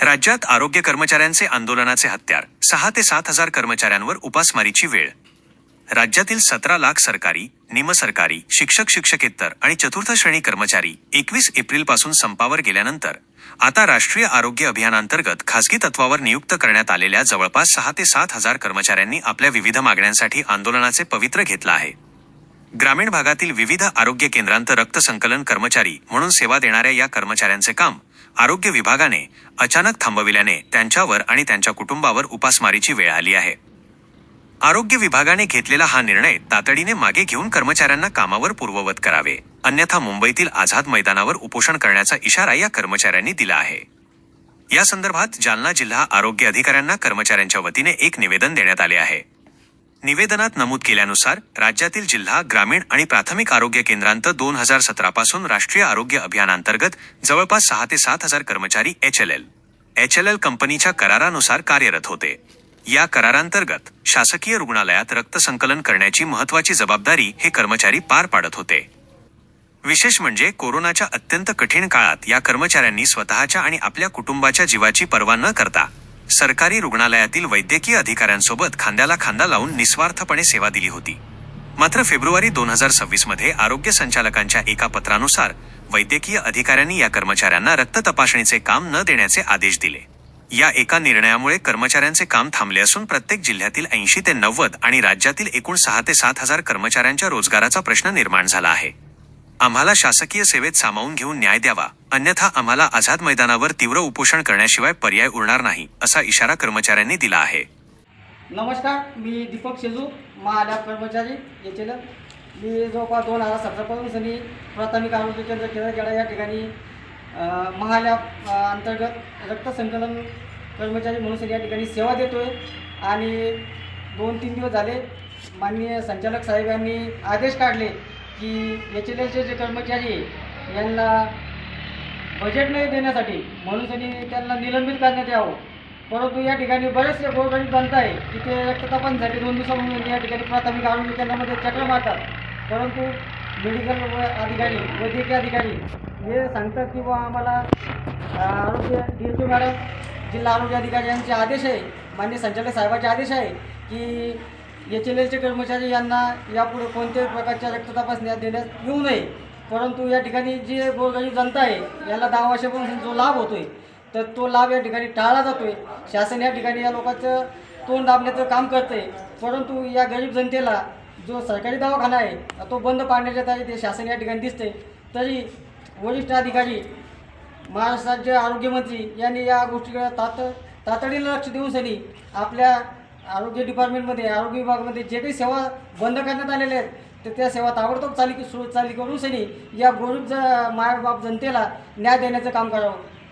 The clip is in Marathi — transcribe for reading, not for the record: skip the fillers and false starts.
राज्यात आरोग्य कर्मचाऱ्यांचे आंदोलनाचे हत्यार 6 ते 7 हजार कर्मचाऱ्यांवर उपासमारीची वेळ। राज्यातील 17 लाख सरकारी, निमसरकारी, शिक्षक शिक्षकेतर आणि चतुर्थ श्रेणी कर्मचारी 21 एप्रिलपासून संपावर गेल्यानंतर आता राष्ट्रीय आरोग्य अभियानांतर्गत खासगी तत्वावर नियुक्त करण्यात आलेल्या जवळपास 6 ते 7 हजार कर्मचाऱ्यांनी आपल्या विविध मागण्यांसाठी आंदोलनाचे पवित्र घेतलं आहे। ग्रामीण भागातील विविध आरोग्य केंद्रांत रक्त संकलन कर्मचारी म्हणून सेवा देणाऱ्या या कर्मचाऱ्यांचे काम आरोग्य विभागाने अचानक थांबविल्याने त्यांच्यावर आणि त्यांच्या कुटुंबावर उपासमारीची वेळ आली आहे। आरोग्य विभागाने घेतलेला हा निर्णय तातडीने मागे घेऊन कर्मचाऱ्यांना कामावर पूर्ववत करावे, अन्यथा मुंबईतील आझाद मैदानावर उपोषण करण्याचा इशारा या कर्मचाऱ्यांनी दिला आहे। या संदर्भात जालना जिल्हा आरोग्य अधिकाऱ्यांना कर्मचाऱ्यांच्या वतीने एक निवेदन देण्यात आले आहे। निवेदनात नमूद केल्यानुसार राज्यातील जिल्हा, ग्रामीण आणि प्राथमिक आरोग्य केंद्रांत 2017 पासून राष्ट्रीय आरोग्य अभियानांतर्गत जवळपास 6 ते 7 हजार कर्मचारी HLL कंपनीच्या करारानुसार कार्यरत होते। या करारांतर्गत शासकीय रुग्णालयात रक्त संकलन करण्याची महत्त्वाची जबाबदारी हे कर्मचारी पार पाडत होते। विशेष म्हणजे कोरोनाच्या अत्यंत कठीण काळात या कर्मचाऱ्यांनी स्वतःच्या आणि आपल्या कुटुंबाच्या जीवाची पर्वा न करता सरकारी रुग्णालयातील वैद्यकीय अधिकाऱ्यांसोबत खांद्याला खांदा लावून निस्वार्थपणे सेवा दिली होती। मात्र फेब्रुवारी 2026 मध्ये आरोग्य संचालकांच्या एका पत्रानुसार वैद्यकीय अधिकाऱ्यांनी या कर्मचाऱ्यांना रक्त तपासणीचे काम न देण्याचे आदेश दिले। या एका निर्णयामुळे कर्मचाऱ्यांचे काम थांबले असून प्रत्येक जिल्ह्यातील 80 ते 90 आणि राज्यातील एकूण 6 ते 7 हजार कर्मचाऱ्यांच्या रोजगाराचा प्रश्न निर्माण झाला आहे। आम्हाला शासकीय सेवेत सामावून घेऊन न्याय द्यावा, अन्यथा आम्हाला आझाद मैदानावर तीव्र उपोषण करण्याशिवाय पर्याय उरणार नाही, असा इशारा कर्मचाऱ्यांनी दिला आहे। नमस्कार, मी दीपक शेजू, महालॅब कर्मचारी HLL। मी जवळपास 2017 पासून प्राथमिक आरोग्य केंद्र केळखेडा या ठिकाणी महालॅब अंतर्गत रक्त संकलन कर्मचारी म्हणून या ठिकाणी सेवा देतोय आणि 2-3 दिवस झाले माननीय संचालक साहेबांनी आदेश काढले की HLLचे जे कर्मचारी यांना बजेट नाही देण्यासाठी म्हणून त्यांना निलंबित करण्यात यावं। परंतु या ठिकाणी बरेचसे गोरगरीब जनता आहे की ते रक्त तपासणीसाठी 2 दिवसांपासून या ठिकाणी प्राथमिक आरोग्य केंद्रामध्ये चक्र मारतात, परंतु मेडिकल अधिकारी, वैद्यकीय अधिकारी हे सांगतात की बा आम्हाला आरोग्य DHO मॅडम, जिल्हा आरोग्य अधिकारी यांचे आदेश आहे, माननीय संचालक साहेबांचे आदेश आहे की HLLचे कर्मचारी यांना यापुढे कोणत्याही प्रकारच्या रक्त तपासण्या देण्यात येऊ नये। परंतु या ठिकाणी जे गोरगरीब जनता आहे याला 10 वर्षापासून जो लाभ होतोय तर तो लाभ या ठिकाणी टाळला जातोय। शासन या ठिकाणी या लोकांचं तोंड दाबण्याचं काम करतंय, परंतु या गरीब जनतेला जो सरकारी दवाखाना आहे तो बंद पाडण्याच्या तरी ते शासन या ठिकाणी दिसते। तरी वरिष्ठ अधिकारी, महाराष्ट्र राज्य आरोग्यमंत्री यांनी या गोष्टीकडे तातडीने लक्ष देऊन आपल्या आरोग्य डिपार्टमेंटमध्ये, आरोग्य विभागामध्ये जे काही सेवा बंद करण्यात आलेल्या आहेत तर त्या सेवा ताबडतोब चालू करून या गरीब मायबाप जनतेला न्याय देण्याचं काम करावं।